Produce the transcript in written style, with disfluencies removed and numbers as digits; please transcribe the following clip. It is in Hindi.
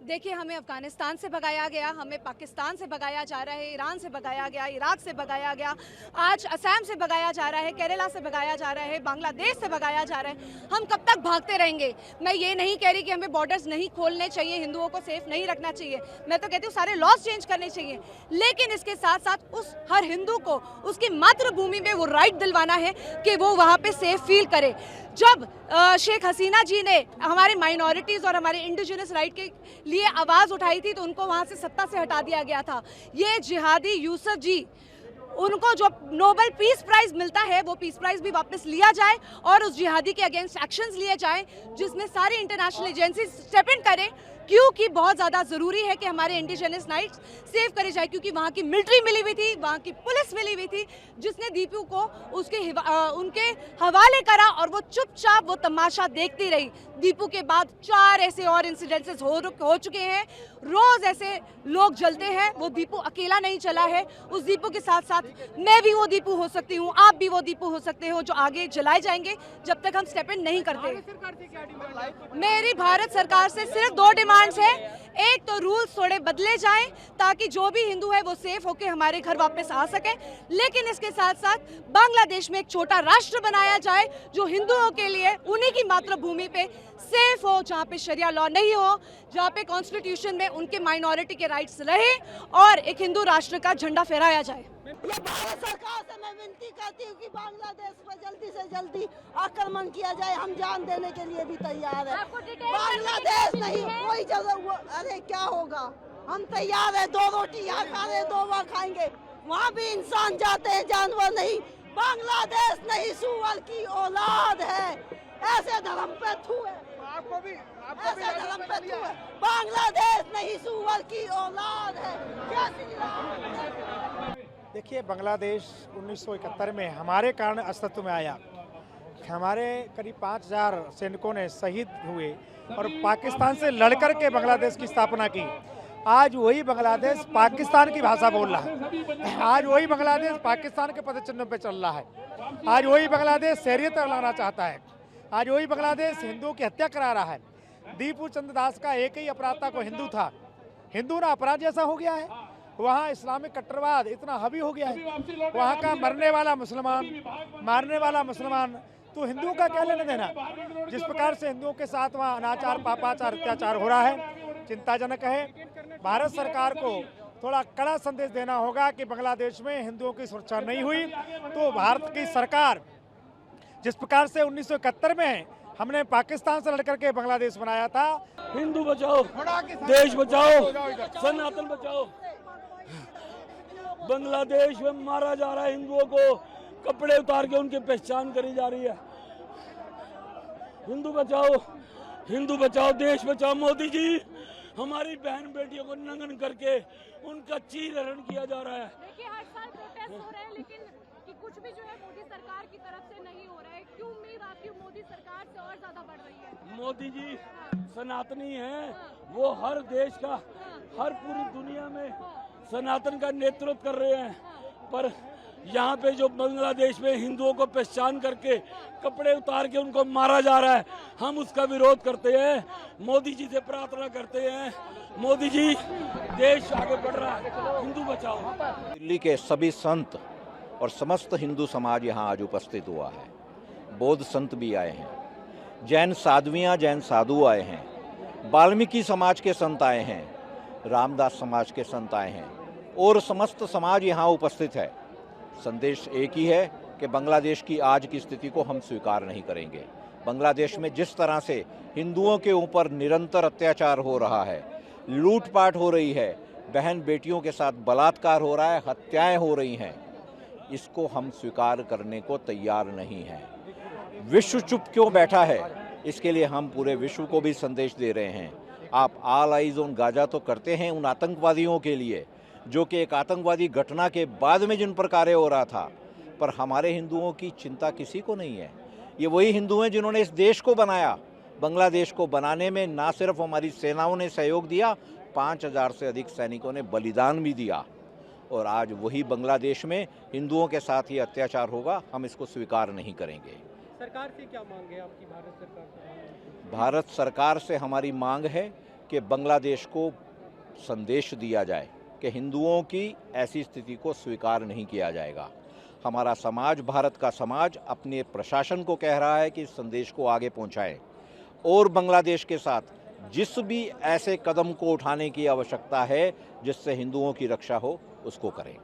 देखिए, हमें अफगानिस्तान से भगाया गया, हमें पाकिस्तान से भगाया जा रहा है, ईरान से भगाया गया, इराक से भगाया गया, आज असम से भगाया जा रहा है, केरला से भगाया जा रहा है, बांग्लादेश से भगाया जा रहा है। हम कब तक भागते रहेंगे? मैं ये नहीं कह रही कि हमें बॉर्डर्स नहीं खोलने चाहिए, हिंदुओं को सेफ नहीं रखना चाहिए। मैं तो कहती हूँ सारे लॉज चेंज करने चाहिए, लेकिन इसके साथ साथ उस हर हिंदू को उसकी मातृभूमि में वो राइट दिलवाना है कि वो वहाँ पे सेफ फील करे। जब शेख हसीना जी ने हमारे माइनॉरिटीज़ और हमारे इंडिजिनस राइट के लिए आवाज़ उठाई थी तो उनको वहाँ से सत्ता से हटा दिया गया था। ये जिहादी यूसुफ जी, उनको जो नोबेल पीस प्राइज़ मिलता है वो पीस प्राइज़ भी वापस लिया जाए और उस जिहादी के अगेंस्ट एक्शंस लिए जाएं, जिसमें सारी इंटरनेशनल एजेंसी स्टेप इन करें, क्योंकि बहुत ज़्यादा ज़रूरी है कि हमारे इंडिजिनस राइट्स सेव करे जाए। क्योंकि वहाँ की मिलिट्री मिली हुई थी, वहाँ की पुलिस मिली हुई थी, जिसने दीपू को उनके हवाले करा और वो चुपचाप वो तमाशा देखती रही। दीपू के बाद 4 ऐसे और इंसिडेंसेस हो चुके हैं, रोज़ ऐसे लोग जलते हैं। वो दीपू अकेला नहीं चला है, उस दीपू के साथ साथ मैं भी वो दीपू हो सकती हूँ, आप भी वो दीपू हो सकते हो, जो आगे जलाए जाएंगे जब तक हम स्टेप इन नहीं करते। मेरी भारत सरकार से सिर्फ 2 डिमांड्स है। एक तो रूल्स थोड़े बदले जाएं ताकि जो भी हिंदू है वो सेफ होकर हमारे घर वापस आ सके, लेकिन इसके साथ साथ बांग्लादेश में एक छोटा राष्ट्र बनाया जाए जो हिंदुओं के लिए उन्हीं की मातृभूमि पे सेफ हो, जहाँ पे शरिया लॉ नहीं हो, जहाँ पे कॉन्स्टिट्यूशन में उनके माइनॉरिटी के राइट्स रहे और एक हिंदू राष्ट्र का झंडा फहराया जाए। ये भारत सरकार से मैं विनती करती हूँ कि बांग्लादेश पर जल्दी से जल्दी आक्रमण किया जाए। हम जान देने के लिए भी तैयार है। बांग्लादेश नहीं, कोई जगह, अरे क्या होगा, हम तैयार है। 2 रोटी यहाँ खा रहे, 2 वहाँ खाएंगे। वहाँ भी इंसान जाते हैं, जानवर नहीं। बांग्लादेश नहीं, सुअर की औलाद है। ऐसे धर्म पे थू है, ऐसे धर्म पे थू है। बांग्लादेश नहीं, सुअर की औलाद है। जय श्री राम। देखिए, बांग्लादेश 1971 में हमारे कारण अस्तित्व में आया। हमारे करीब 5000 सैनिकों ने शहीद हुए और पाकिस्तान से लड़कर के बांग्लादेश की स्थापना की। आज वही बांग्लादेश पाकिस्तान की भाषा बोल रहा है, आज वही बांग्लादेश पाकिस्तान के पदचिन्हों पे चल रहा है, आज वही बांग्लादेश शरीयत लाना चाहता है, आज वही बांग्लादेश हिंदुओं की हत्या करा रहा है। दीपू चंद्र दास का एक ही अपराध था, को हिंदू था, हिंदू ना अपराध जैसा हो गया है। वहाँ इस्लामिक कट्टरवाद इतना हावी हो गया है, वहाँ का मरने वाला मुसलमान, मारने वाला मुसलमान, तो हिंदुओं का क्या लेना देना। जिस प्रकार से हिंदुओं के साथ वहाँ अनाचार, पापाचार, अत्याचार हो रहा है, चिंताजनक है। भारत सरकार को थोड़ा कड़ा संदेश देना होगा कि बांग्लादेश में हिंदुओं की सुरक्षा नहीं हुई तो भारत की सरकार, जिस प्रकार से 1971 में हमने पाकिस्तान से लड़कर के बांग्लादेश बनाया था, हिंदू बचाओ, देश बचाओ, सनातन बचाओ। बांग्लादेश में मारा जा रहा है हिंदुओं को, कपड़े उतार के उनकी पहचान करी जा रही है। हिंदू बचाओ, देश बचाओ। मोदी जी, हमारी बहन बेटियों को नंगन करके उनका चीरहरण किया जा रहा है। देखिए, हर साल प्रोटेस्ट हो रहे हैं, लेकिन कि कुछ भी जो है मोदी सरकार की तरफ से नहीं हो रहा है। क्यों उम्मीद आपकी मोदी सरकार से और ज्यादा बढ़ रही है? मोदी जी सनातनी हैं, वो हर देश का, हर पूरी दुनिया में सनातन का नेतृत्व कर रहे हैं, पर यहाँ पे जो बांग्लादेश में हिंदुओं को पहचान करके कपड़े उतार के उनको मारा जा रहा है, हम उसका विरोध करते हैं। मोदी जी से प्रार्थना करते हैं, मोदी जी, देश आगे बढ़ रहा है, हिंदू बचाओ। दिल्ली के सभी संत और समस्त हिंदू समाज यहाँ आज उपस्थित हुआ है। बौद्ध संत भी आए हैं, जैन साध्वियाँ, जैन साधु आए हैं, वाल्मीकि समाज के संत आए हैं, रामदास समाज के संत आए हैं और समस्त समाज यहाँ उपस्थित है। संदेश एक ही है कि बांग्लादेश की आज की स्थिति को हम स्वीकार नहीं करेंगे। बांग्लादेश में जिस तरह से हिंदुओं के ऊपर निरंतर अत्याचार हो रहा है, लूटपाट हो रही है, बहन बेटियों के साथ बलात्कार हो रहा है, हत्याएं हो रही हैं, इसको हम स्वीकार करने को तैयार नहीं हैं। विश्व चुप क्यों बैठा है, इसके लिए हम पूरे विश्व को भी संदेश दे रहे हैं। आप ऑल आइज ऑन गाजा तो करते हैं उन आतंकवादियों के लिए जो कि एक आतंकवादी घटना के बाद में जिन पर कार्य हो रहा था, पर हमारे हिंदुओं की चिंता किसी को नहीं है। ये वही हिंदू हैं जिन्होंने इस देश को बनाया। बांग्लादेश को बनाने में ना सिर्फ हमारी सेनाओं ने सहयोग दिया, 5000 से अधिक सैनिकों ने बलिदान भी दिया, और आज वही बांग्लादेश में हिंदुओं के साथ ये अत्याचार होगा, हम इसको स्वीकार नहीं करेंगे। सरकार से क्या मांग है आपकी? भारत सरकार से भारत सरकार से हमारी मांग है कि बांग्लादेश को संदेश दिया जाए कि हिंदुओं की ऐसी स्थिति को स्वीकार नहीं किया जाएगा। हमारा समाज, भारत का समाज अपने प्रशासन को कह रहा है कि इस संदेश को आगे पहुंचाएं और बांग्लादेश के साथ जिस भी ऐसे कदम को उठाने की आवश्यकता है जिससे हिंदुओं की रक्षा हो उसको करें।